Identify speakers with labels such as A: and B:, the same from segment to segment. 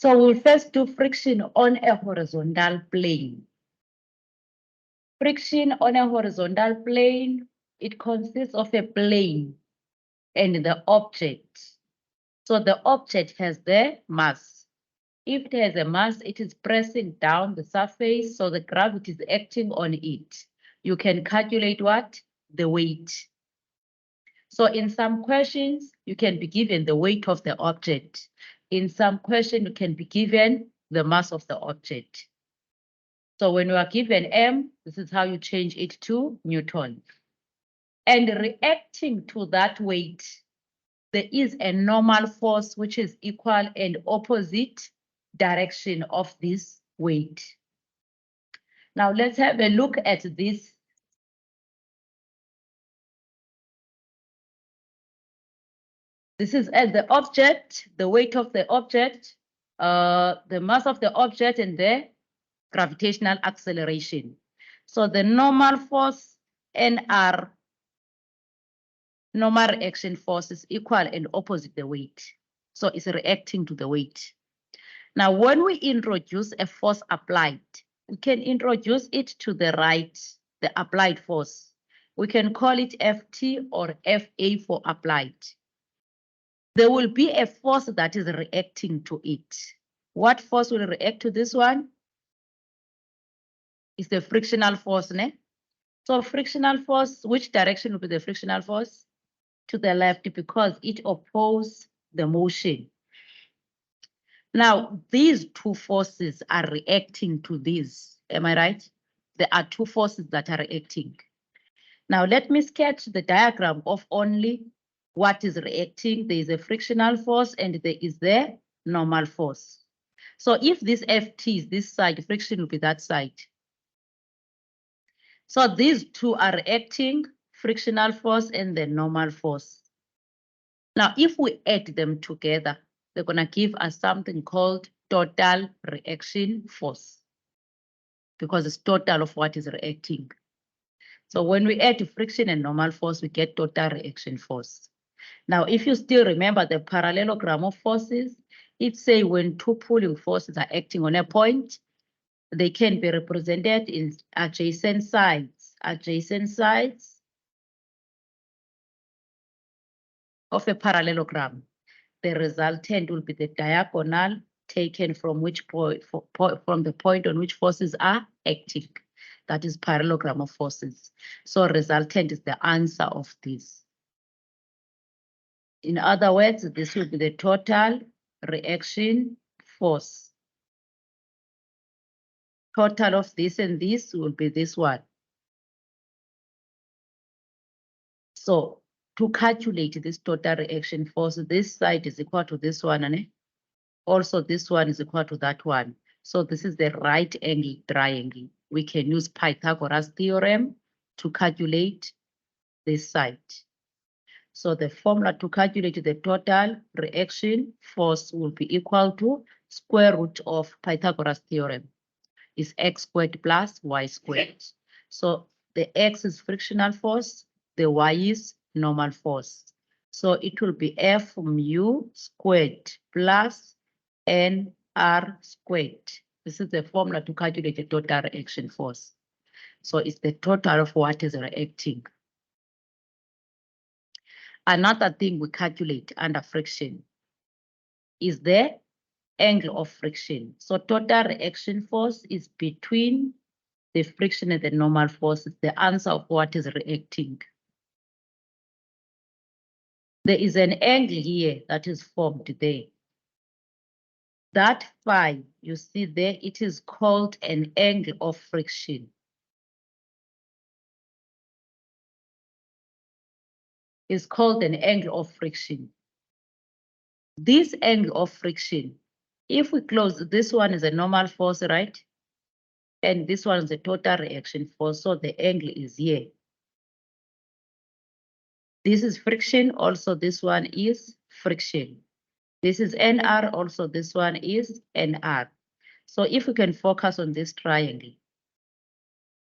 A: So we'll first do friction on a horizontal plane. Friction on a horizontal plane, it consists of a plane and the object. So the object has the mass. If it has a mass, it is pressing down the surface, so the gravity is acting on it. You can calculate what? The weight. So in some questions, you can be given the weight of the object. In some questions, you can be given the mass of the object. So when you are given M, this is how you change it to Newton. And reacting to that weight, there is a normal force which is equal and opposite direction of this weight. Now let's have a look at this. This is at the object, the weight of the object, the mass of the object, and the gravitational acceleration. So the normal force NR, normal reaction force, is equal and opposite the weight. So it's reacting to the weight. Now, when we introduce a force applied, we can introduce it to the right, the applied force. We can call it FT or FA for applied. There will be a force that is reacting to it. What force will react to this one? It's the frictional force, ne? So frictional force, which direction will be the frictional force? To the left, because it opposes the motion. Now, these two forces are reacting to this. Am I right? There are two forces that are reacting. Now, let me sketch the diagram of only what is reacting. There is a frictional force and there is the normal force. So if this FT is this side, friction will be that side. So these two are reacting, frictional force and the normal force. Now, if we add them together, they're going to give us something called total reaction force, because it's total of what is reacting. So when we add friction and normal force, we get total reaction force. Now, if you still remember the parallelogram of forces, it say when two pulling forces are acting on a point, they can be represented in adjacent sides. Adjacent sides of a parallelogram. The resultant will be the diagonal taken from which point, from the point on which forces are acting. That is parallelogram of forces. So resultant is the answer of this. In other words, this will be the total reaction force. Total of this and this will be this one. So to calculate this total reaction force, this side is equal to this one, and also this one is equal to that one. So this is the right angle triangle. We can use Pythagoras theorem to calculate this side. So the formula to calculate the total reaction force will be equal to square root of Pythagoras theorem. Is x squared plus y squared. So the x is frictional force, the y is normal force. So it will be F mu squared plus NR squared. This is the formula to calculate the total reaction force. So it's the total of what is reacting. Another thing we calculate under friction is the angle of friction. So total reaction force is between the friction and the normal force. Is the answer of what is reacting. There is an angle here that is formed there. That phi you see there, it is called an angle of friction. It's called an angle of friction. This angle of friction, if we close, this one is a normal force, right? And this one is a total reaction force, so the angle is here. This is friction, also this one is friction. This is NR, also this one is NR. So if we can focus on this triangle,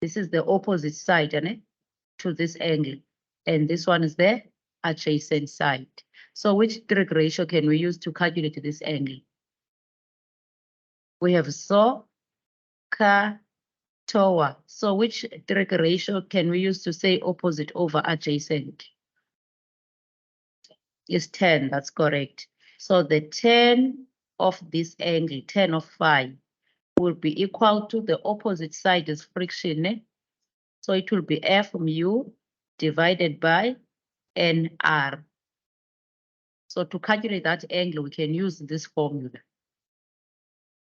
A: this is the opposite side to this angle, and this one is the adjacent side. So which trig ratio can we use to calculate this angle? We have saw, car, tower. So which direct ratio can we use to say opposite over adjacent? Is 10, that's correct. So the 10 of this angle, 10 of phi, will be equal to the opposite side is friction. So it will be F mu divided by NR. So to calculate that angle, we can use this formula.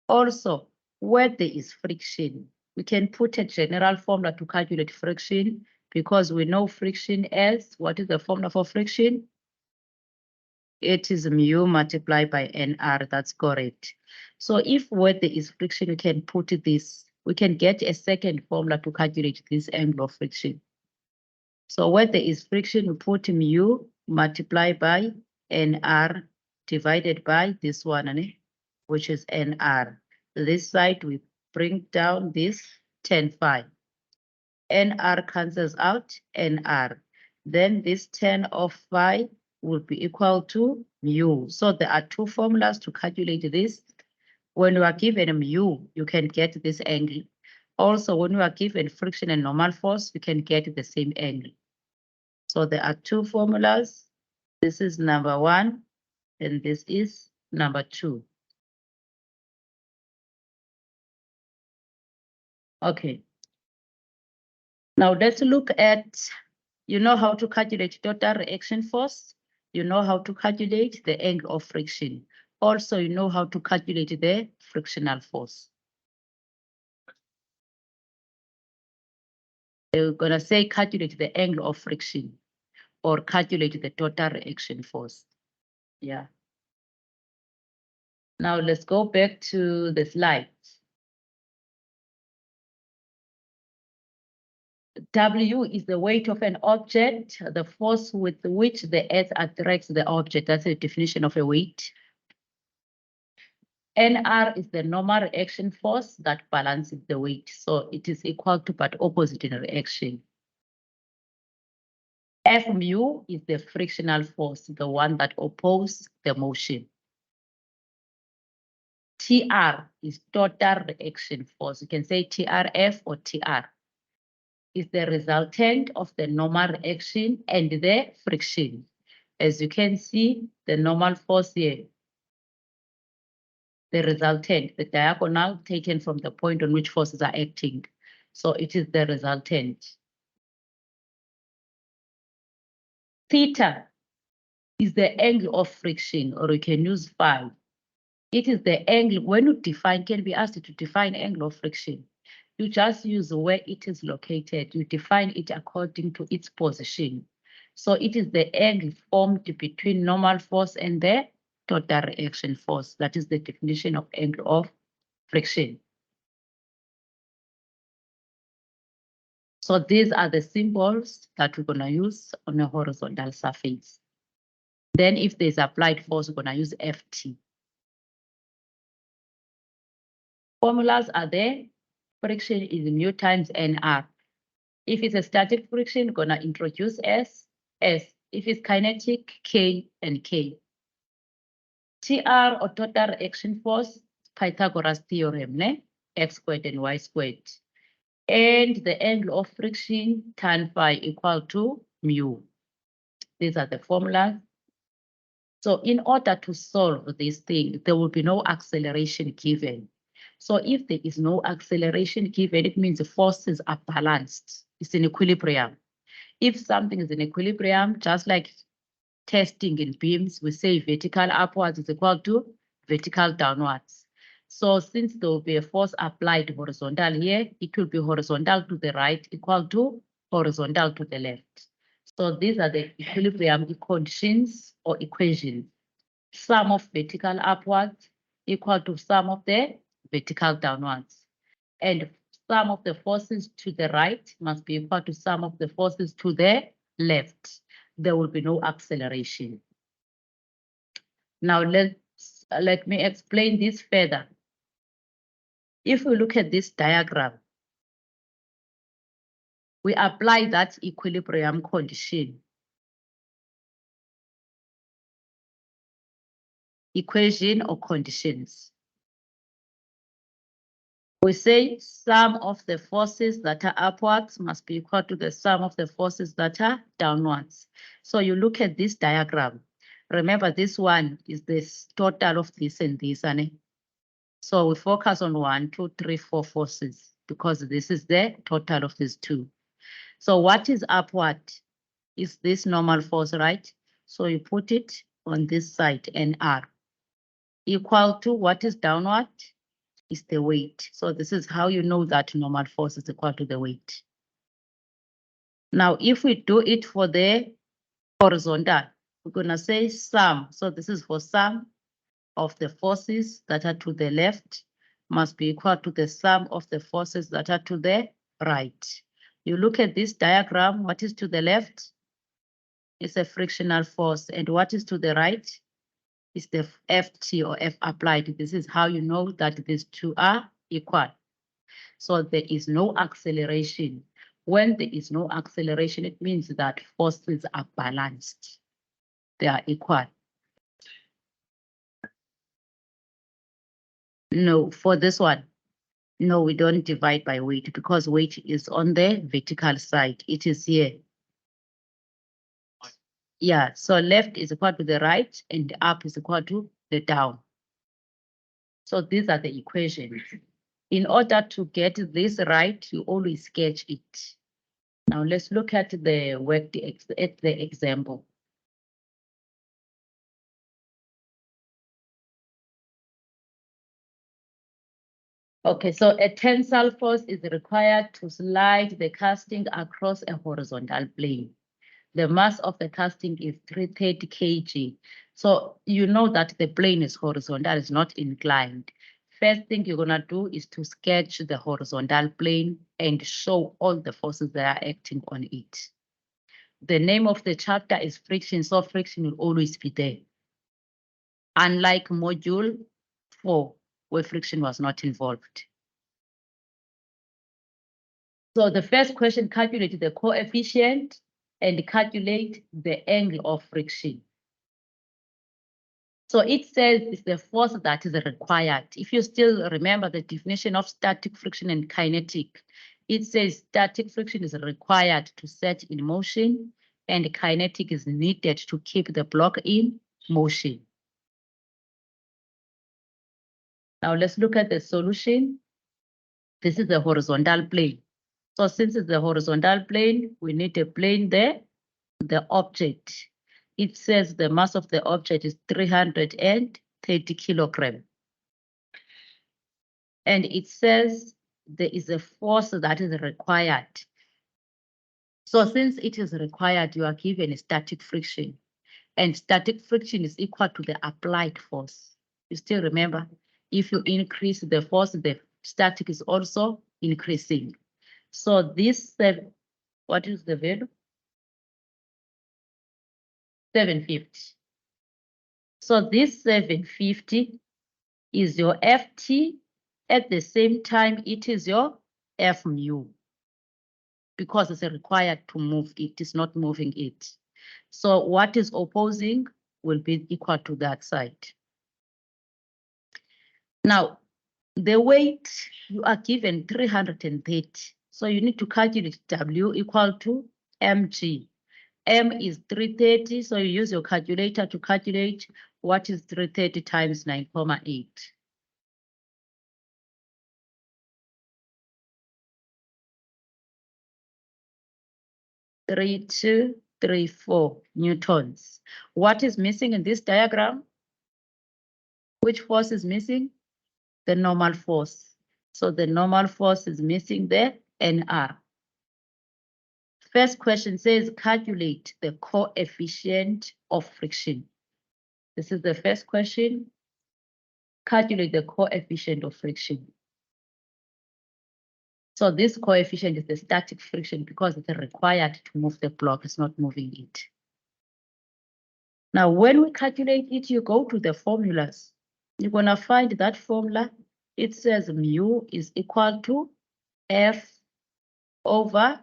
A: Also, where there is friction, we can put a general formula to calculate friction because we know friction as, what is the formula for friction? It is mu multiplied by NR, that's correct. So if where there is friction, we can put this, we can get a second formula to calculate this angle of friction. So where there is friction, we put mu multiplied by NR divided by this one, which is NR. This side, we bring down this 10 phi. NR cancels out NR. Then this 10 of phi will be equal to mu. So there are two formulas to calculate this. When you are given mu, you can get this angle. Also, when you are given friction and normal force, you can get the same angle. So there are two formulas. This is number 1, and this is number 2. Okay. Now let's look at, you know how to calculate total reaction force. You know how to calculate the angle of friction. Also, you know how to calculate the frictional force. We're going to say calculate the angle of friction or calculate the total reaction force. Yeah. Now let's go back to the slides. W is the weight of an object, the force with which the earth attracts the object. That's the definition of a weight. NR is the normal reaction force that balances the weight. So it is equal to but opposite in reaction. F mu is the frictional force, the one that opposes the motion. TR is total reaction force. You can say TRF or TR. Is the resultant of the normal reaction and the friction. As you can see, the normal force here, the resultant, the diagonal taken from the point on which forces are acting. So it is the resultant. Theta is the angle of friction, or you can use phi. It is the angle, when you define, can be asked to define angle of friction. You just use where it is located. You define it according to its position. So it is the angle formed between normal force and the total reaction force. That is the definition of angle of friction. So these are the symbols that we're going to use on a horizontal surface. Then if there's applied force, we're going to use Ft. Formulas are there. Friction is mu times Nr. If it's a static friction, we're going to introduce S. If it's kinetic, K and K. TR or total reaction force, Pythagoras theorem, X squared and Y squared. And the angle of friction, tan phi equal to mu. These are the formulas. So in order to solve this thing, there will be no acceleration given. So if there is no acceleration given, it means the forces are balanced. It's in equilibrium. If something is in equilibrium, just like testing in beams, we say vertical upwards is equal to vertical downwards. So since there will be a force applied horizontal here, it will be horizontal to the right equal to horizontal to the left. So these are the equilibrium conditions or equations. Sum of vertical upwards equal to sum of the vertical downwards. And sum of the forces to the right must be equal to sum of the forces to the left. There will be no acceleration. Now let me explain this further. If we look at this diagram, we apply that equilibrium condition. Equation or conditions. We say sum of the forces that are upwards must be equal to the sum of the forces that are downwards. So you look at this diagram. Remember, this one is the total of this and this. So we focus on 1, 2, 3, 4 forces because this is the total of these two. So what is upward is this normal force, right? So you put it on this side, NR, equal to what is downward is the weight. So this is how you know that normal force is equal to the weight. Now, if we do it for the horizontal, we're going to say sum. So this is for sum of the forces that are to the left must be equal to the sum of the forces that are to the right. You look at this diagram, what is to the left is a frictional force, and what is to the right is the Ft or F applied. This is how you know that these two are equal. So there is no acceleration. When there is no acceleration, it means that forces are balanced. They are equal. No, for this one, no, we don't divide by weight because weight is on the vertical side. It is here. Yeah, so left is equal to the right and up is equal to the down. So these are the equations. In order to get this right, you always sketch it. Now let's look at the work at the example. Okay, so a tensile force is required to slide the casting across a horizontal plane. The mass of the casting is 330 kg. So you know that the plane is horizontal, it's not inclined. First thing you're gonna do is to sketch the horizontal plane and show all the forces that are acting on it. The name of the chapter is friction, so friction will always be there. Unlike module 4, where friction was not involved. So the first question, calculate the coefficient and calculate the angle of friction. So it says it's the force that is required. If you still remember the definition of static friction and kinetic, it says static friction is required to set in motion and kinetic is needed to keep the block in motion. Now let's look at the solution. This is the horizontal plane. So since it's the horizontal plane, we need a plane there, the object. It says the mass of the object is 330 kilograms. And it says there is a force that is required. So since it is required, you are given a static friction. And static friction is equal to the applied force. You still remember, if you increase the force, the static is also increasing. So this, what is the value? 750. So this 750 is your Ft. At the same time, it is your F mu. Because it's required to move it, is not moving it. So what is opposing will be equal to that side. Now, the weight, you are given 330. So you need to calculate W equal to mg. M is 330, so you use your calculator to calculate what is 330 times 9,8. 3234 newtons. What is missing in this diagram? Which force is missing? The normal force. So the normal force is missing the NR. First question says calculate the coefficient of friction. This is the first question. Calculate the coefficient of friction. So this coefficient is the static friction because it's required to move the block, it's not moving it. Now, when we calculate it, you go to the formulas. You're gonna find that formula. It says mu is equal to F over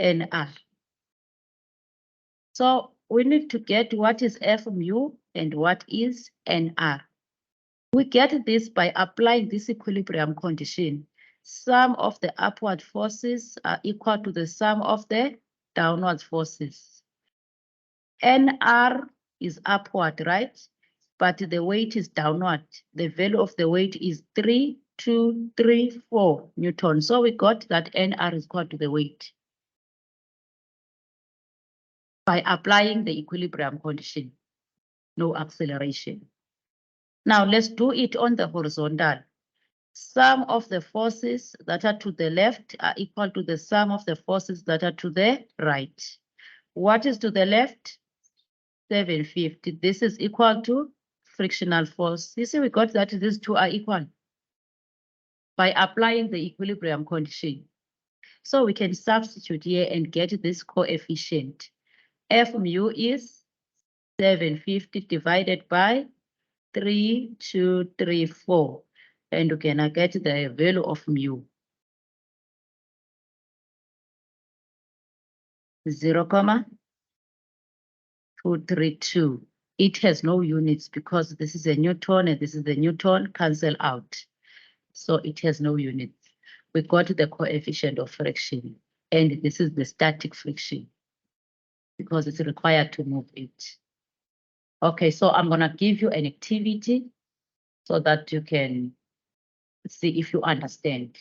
A: NR. So we need to get what is F mu and what is NR. We get this by applying this equilibrium condition. sum of the upward forces are equal to the sum of the downward forces. NR is upward, right? But the weight is downward. The value of the weight is 3,234 Newton. So we got that NR is equal to the weight by applying the equilibrium condition, no acceleration. Now let's do it on the horizontal. Sum of the forces that are to the left are equal to the sum of the forces that are to the right. What is to the left? 750. This is equal to frictional force. You see, we got that these two are equal by applying the equilibrium condition. So we can substitute here and get this coefficient. F mu is 750 divided by 3,234. And we can get the value of mu. 0,232. It has no units because this is a Newton and this is the Newton, cancel out. So it has no units. We got the coefficient of friction, and this is the static friction because it's required to move it. Okay, so I'm gonna give you an activity so that you can see if you understand.